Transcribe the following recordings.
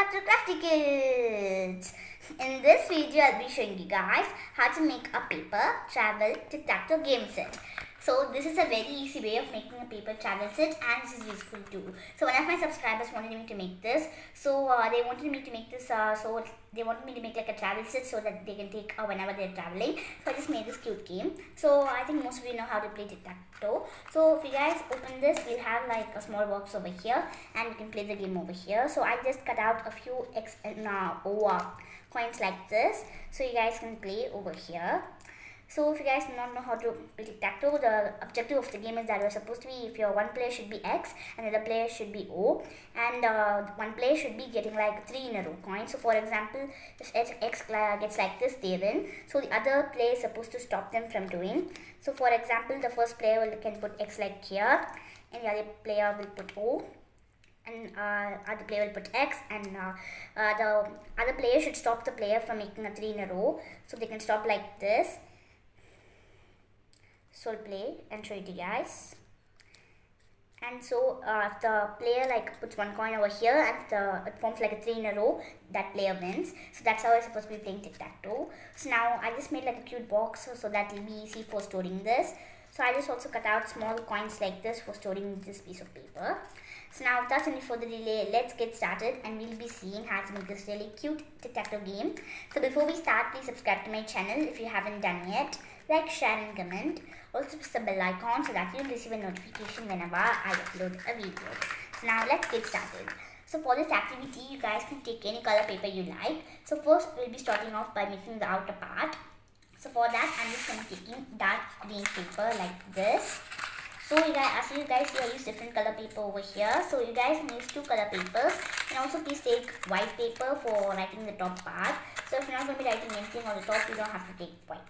back to Crafty Kids. In this video, I'll be showing you guys how to make a paper travel tic tac toe game set. So this is a very easy way of making a paper travel set, and this is useful too. So one of my subscribers wanted me to make this. So they wanted me to make this. So they wanted me to make like a travel set so that they can take whenever they're traveling. So I just made this cute game. So I think most of you know how to play tic tac toe. So if you guys open this, we'll have like a small box over here, and you can play the game over here. So I just cut out a few coins like this, so you guys can play over here. So if you guys do not know how to play tic tac toe, the objective of the game is that you're supposed to be, if your one player should be X and the other player should be O, and one player should be getting like 3 in a row coins. So for example, if X gets like this, they win. So the other player is supposed to stop them from doing. So for example, the first player can put X like here, and the other player will put O, and other player will put X, and the other player should stop the player from making a 3 in a row. So they can stop like this. So I'll play and show it to you guys. And so if the player like puts one coin over here and it forms like a 3 in a row, that player wins. So that's how I'm supposed to be playing tic tac toe. So now I just made like a cute box so that it'll be easy for storing this. So I just also cut out small coins like this for storing this piece of paper. So now without any further delay, let's get started, and we'll be seeing how to make this really cute tic tac toe game. So before we start, please subscribe to my channel if you haven't done yet. Like, share and comment. Also press the bell icon so that you'll receive a notification whenever I upload a video. So now let's get started. So for this activity, you guys can take any color paper you like. So first we'll be starting off by making the outer part. So for that, I'm just going to be taking dark green paper like this. So you guys, as you guys see, I use different color paper over here. So you guys can use 2 color papers, and also please take white paper for writing the top part. So if you're not going to be writing anything on the top, you don't have to take white.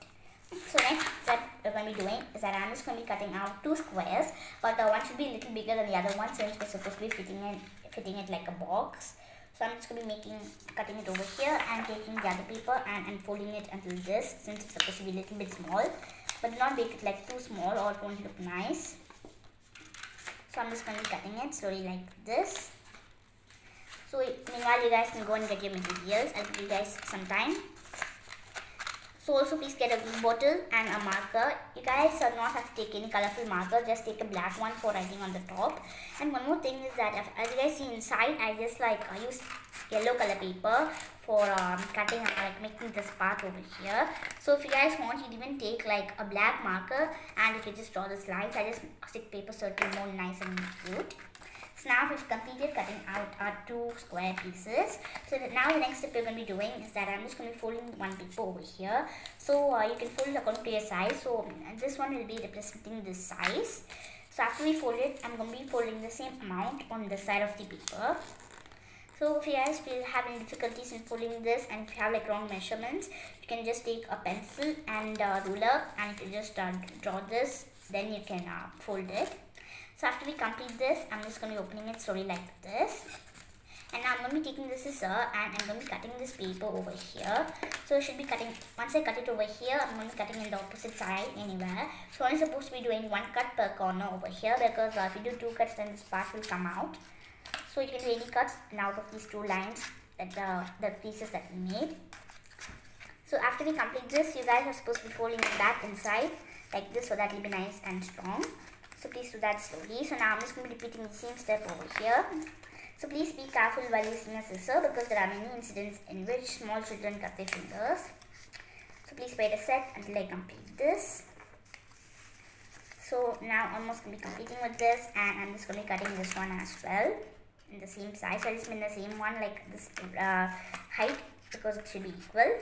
So next step we're going to be doing is that I'm just going to be cutting out 2 squares, but one should be a little bigger than the other one since we're supposed to be fitting it like a box. So I'm just going to be cutting it over here and taking the other paper and unfolding it until this, since it's supposed to be a little bit small, but do not make it like too small or it won't look nice. So I'm just going to be cutting it slowly like this. So meanwhile, you guys can go and get your materials. I'll give you guys some time. So also please get a glue bottle and a marker. You guys do not have to take any colorful marker, just take a black one for writing on the top. And one more thing is that as you guys see inside, I just use yellow color paper for cutting and making this part over here. So if you guys want, you even take like a black marker and if you just draw this lines, I just stick paper so it will be more nice and cute. So now we've completed cutting out our 2 square pieces. So now the next step we're going to be doing is that I'm just going to be folding one paper over here. So you can fold it according to your size. So this one will be representing this size. So after we fold it, I'm going to be folding the same amount on the side of the paper. So if you guys feel having difficulties in folding this, and if you have like wrong measurements, you can just take a pencil and a ruler, and if you just draw this, then you can fold it. So after we complete this, I'm just going to be opening it slowly like this. And now I'm going to be taking the scissor and I'm going to be cutting this paper over here. So I should be cutting, once I cut it over here, I'm going to be cutting in the opposite side anywhere. So I'm supposed to be doing 1 cut per corner over here, because if you do 2 cuts, then this part will come out. So you can do any cuts out of these 2 lines, that the pieces that we made. So after we complete this, you guys are supposed to be folding it back inside like this, so that will be nice and strong. So please do that slowly. So now I'm just going to be repeating the same step over here. So please be careful while using a scissor, because there are many incidents in which small children cut their fingers. So please wait a sec until I complete this. So now I'm almost going to be completing with this, and I'm just going to be cutting this one as well in the same size. So I just made the same one like this height, because it should be equal.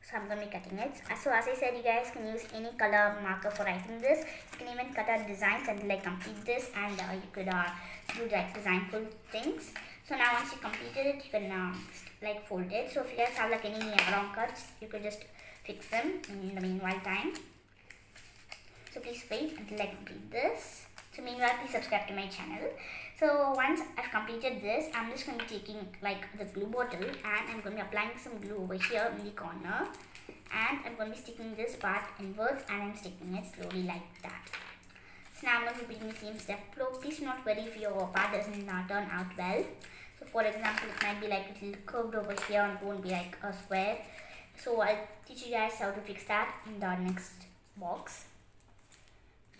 So I'm going to be cutting it. So as I said, you guys can use any color marker for writing this. You can even cut out designs until I complete this, and you could do like designful things. So now once you completed it, you can like fold it. So if you guys have like any wrong cuts, you could just fix them in the meanwhile time. So please wait until I complete this. So meanwhile, please subscribe to my channel. So once I've completed this, I'm just going to be taking like the glue bottle, and I'm going to be applying some glue over here in the corner, and I'm going to be sticking this part inwards, and I'm sticking it slowly like that. So now I'm going to be repeating the same step. Please do not worry if your part doesn't turn out well. So For example, it might be like a little curved over here and won't be like a square. So I'll teach you guys how to fix that in the next box.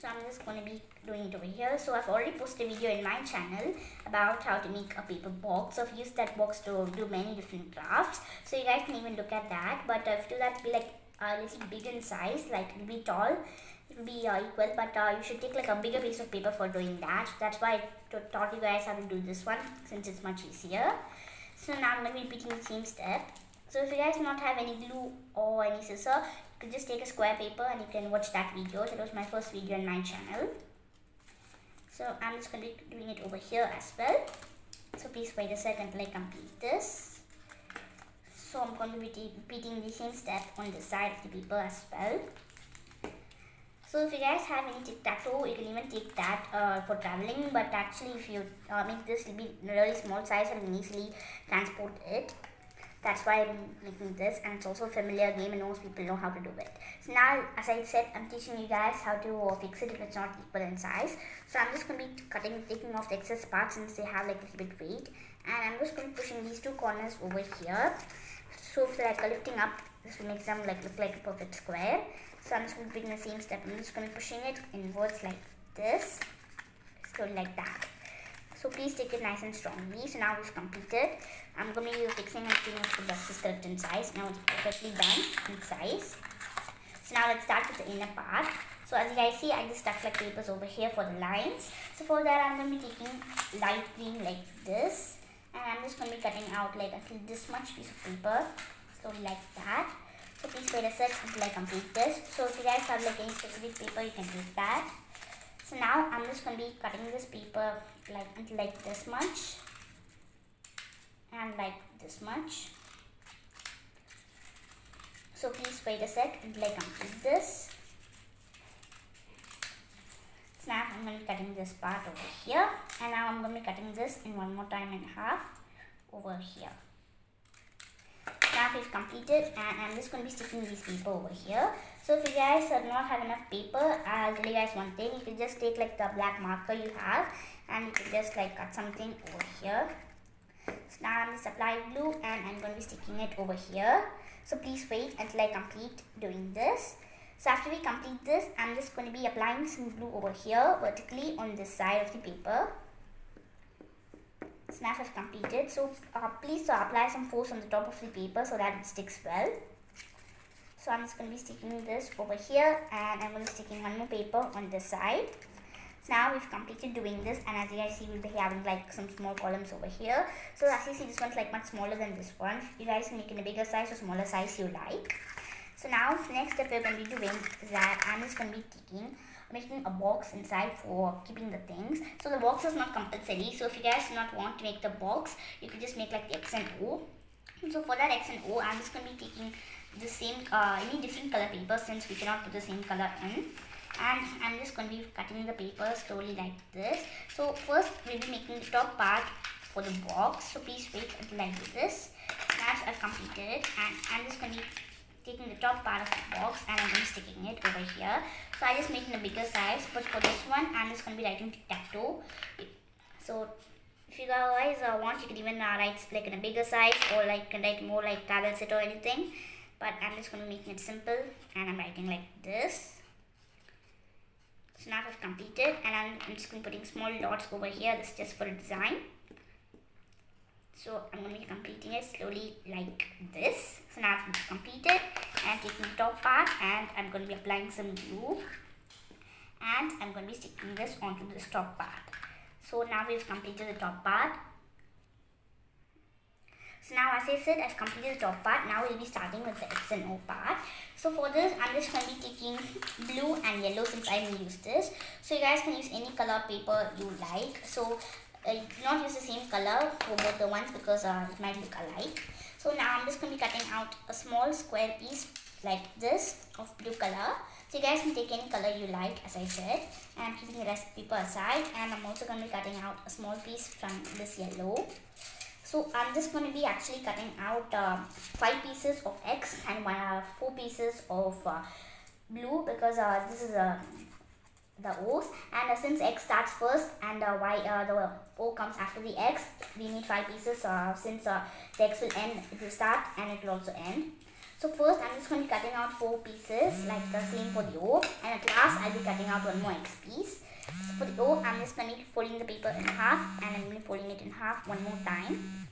So I'm just going to be doing it over here. So I've already posted a video in my channel about how to make a paper box. So I've used that box to do many different crafts. So you guys can even look at that. But if you do that, be like a little big in size, like it'll be tall, it will be equal. But you should take like a bigger piece of paper for doing that. So that's why I taught you guys how to do this one, since it's much easier. So now I'm going to be repeating the same step. So if you guys do not have any glue or any scissor, you can just take a square paper and you can watch that video. That was my first video on my channel. So I'm just going to be doing it over here as well. So please wait a second until I complete this. So I'm going to be repeating the same step on the side of the paper as well. So if you guys have any Tic Tac Toe, you can even take that for traveling. But actually if you make this, it will be really small size and you can easily transport it. That's why I'm making this, and it's also a familiar game and most people know how to do it. So now, as I said, I'm teaching you guys how to fix it if it's not equal in size. So I'm just going to be taking off the excess parts since they have like a little bit weight. And I'm just going to be pushing these two corners over here. So if like lifting up, this will make them like look like a perfect square. So I'm just going to be doing the same step. I'm just going to be pushing it inwards like this. So like that. So please take it nice and strongly. So now we've completed. I'm going to be fixing and seeing if the box is correct in size. Now it's perfectly done in size. So now let's start with the inner part. So as you guys see, I just stuck like papers over here for the lines. So for that, I'm going to be taking light green like this. And I'm just going to be cutting out like until this much piece of paper. Slowly like that. So please wait a sec until I complete this. So if you guys have like any specific paper, you can use that. So now I'm just going to be cutting this paper like until like this much and like this much. So please wait a sec until I complete this. So now I'm going to be cutting this part over here, and now I'm going to be cutting this in one more time and a half over here. Now we've completed, and I'm just going to be sticking this paper over here. So if you guys do not have enough paper, I'll tell you guys one thing. You can just take like the black marker you have and you can just like cut something over here. So now I'm just applying glue and I'm going to be sticking it over here. So please wait until I complete doing this. So after we complete this, I'm just going to be applying some glue over here vertically on this side of the paper. So now I've completed. So please apply some force on the top of the paper so that it sticks well. So I'm just going to be sticking this over here, and I'm going to be sticking one more paper on this side. So now we've completed doing this, and as you guys see, we'll be having like some small columns over here. So as you see, this one's like much smaller than this one. You guys can make it in a bigger size or smaller size you like. So now the next step we're going to be doing is that I'm just going to be making a box inside for keeping the things. So the box is not compulsory. So if you guys do not want to make the box, you could just make like the X and O. So for that X and O, I'm just going to be taking the same any different color paper, since we cannot put the same color in. And I'm just going to be cutting the paper slowly like this. So first we'll be making the top part for the box. So please wait until I do this. Now I've completed it, and I'm just going to be taking the top part of the box and I'm going to be sticking it over here. So I just made it in a bigger size, but for this one I'm just going to be writing Tic Tac Toe. So if you guys want, you can even write like in a bigger size, or like can write more like travel set or anything. But I'm just going to be making it simple, and I'm writing like this. So now I've completed, and I'm just going to be putting small dots over here. This is just for a design. So I'm going to be completing it slowly like this. So now I've completed, and I'm taking the top part, and I'm going to be applying some glue, and I'm going to be sticking this onto this top part. So now we've completed the top part. So now, as I said, I've completed the top part. Now we'll be starting with the X and O part. So for this, I'm just going to be taking blue and yellow, since I will use this. So you guys can use any color paper you like. So do not use the same color for both the ones, because it might look alike. So now I'm just going to be cutting out a small square piece like this of blue color. So you guys can take any color you like, as I said. And I'm keeping the rest of the paper aside. And I'm also going to be cutting out a small piece from this yellow. So I'm just going to be actually cutting out 5 pieces of X and 4 pieces of blue, because this is the O's, and since X starts first and the O comes after the X, we need 5 pieces. Since the X will end, it will start and it will also end. So first I'm just going to be cutting out 4 pieces like the same for the O, and at last I'll be cutting out one more X piece. So for the O, I'm just going to be folding the paper in half, and I'm going to be folding it in half one more time.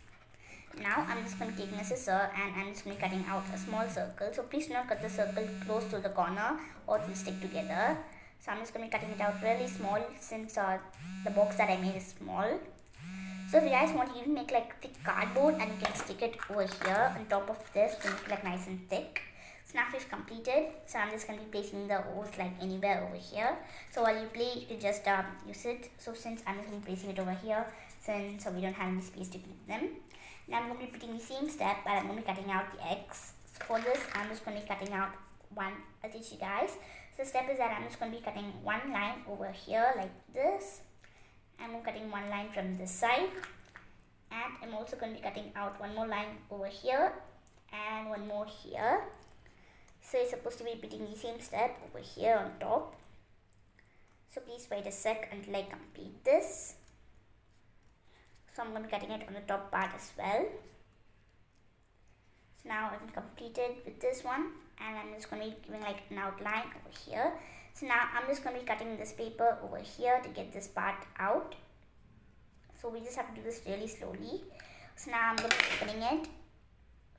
Now I'm just going to take my scissor and I'm just going to be cutting out a small circle. So please do not cut the circle close to the corner or it will stick together. So I'm just going to be cutting it out really small since the box that I made is small. So if you guys want to even make like thick cardboard, and you can stick it over here on top of this to make it like nice and thick. So now we've completed. So I'm just going to be placing the O's like anywhere over here. So while you play, you can just use it. So since I'm just going to be placing it over here, since we don't have any space to keep them. Now I'm going to be putting the same step, but I'm going to be cutting out the X. So for this, I'm just going to be cutting out one. I'll teach you guys. So the step is that I'm just going to be cutting one line over here like this. I'm cutting one line from this side, and I'm also going to be cutting out one more line over here and one more here. So you're supposed to be repeating the same step over here on top. So please wait a sec until I complete this. So I'm going to be cutting it on the top part as well. So now I've completed with this one, and I'm just going to be giving like an outline over here. So now I'm just going to be cutting this paper over here to get this part out. So we just have to do this really slowly. So now I'm going to be opening it.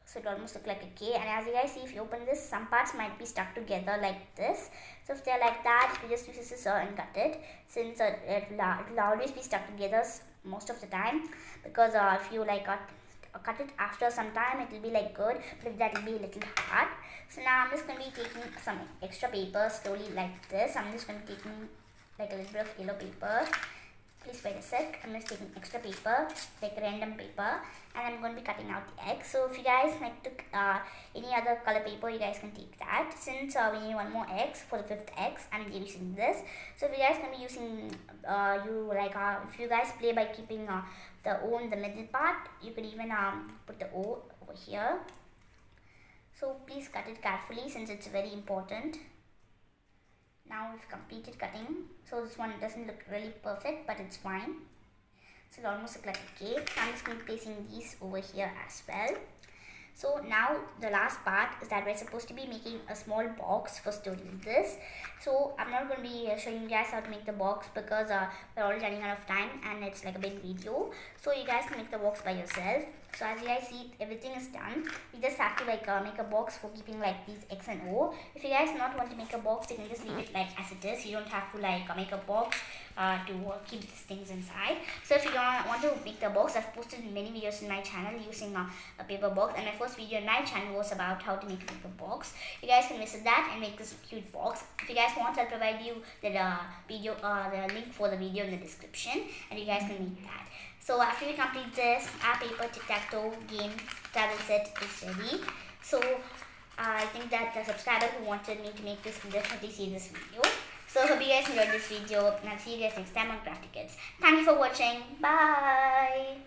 So it almost looks like a K, and as you guys see, if you open this, some parts might be stuck together like this. So if they're like that, you just use a scissor and cut it, since it will always be stuck together most of the time, because if you like cut it after some time, it will be like good, but if that will be a little hard. So now I'm just going to be taking some extra paper slowly like this. I'm just going to be taking like a little bit of yellow paper. Please wait a sec. I'm just taking extra paper, like random paper, and I'm going to be cutting out the X. So if you guys like took any other color paper, you guys can take that. Since we need one more X for the 5th X, I'm using this. So if you guys can be using, if you guys play by keeping the O in the middle part, you could even put the O over here. So please cut it carefully since it's very important. Now we've completed cutting. So this one doesn't look really perfect, but it's fine. So it almost looks like a cake. So I'm just going to be placing these over here as well. So now the last part is that we're supposed to be making a small box for storing this. So I'm not going to be showing you guys how to make the box because we're already running out of time and it's like a big video. So you guys can make the box by yourself. So as you guys see, everything is done. You just have to like make a box for keeping like these X and O. If you guys not want to make a box, you can just leave it like as it is. You don't have to like make a box to keep these things inside. So if you want to make the box, I've posted many videos in my channel using a paper box, and my first video on my channel was about how to make a paper box. You guys can visit that and make this cute box. If you guys want, I'll provide you the the link for the video in the description, and you guys can make that. So after we complete this, our paper Tic Tac Toe game travel set is ready. So I think that the subscriber who wanted me to make this will definitely see this video. So hope you guys enjoyed this video, and I'll see you guys next time on Crafty Kids. Thank you for watching. Bye.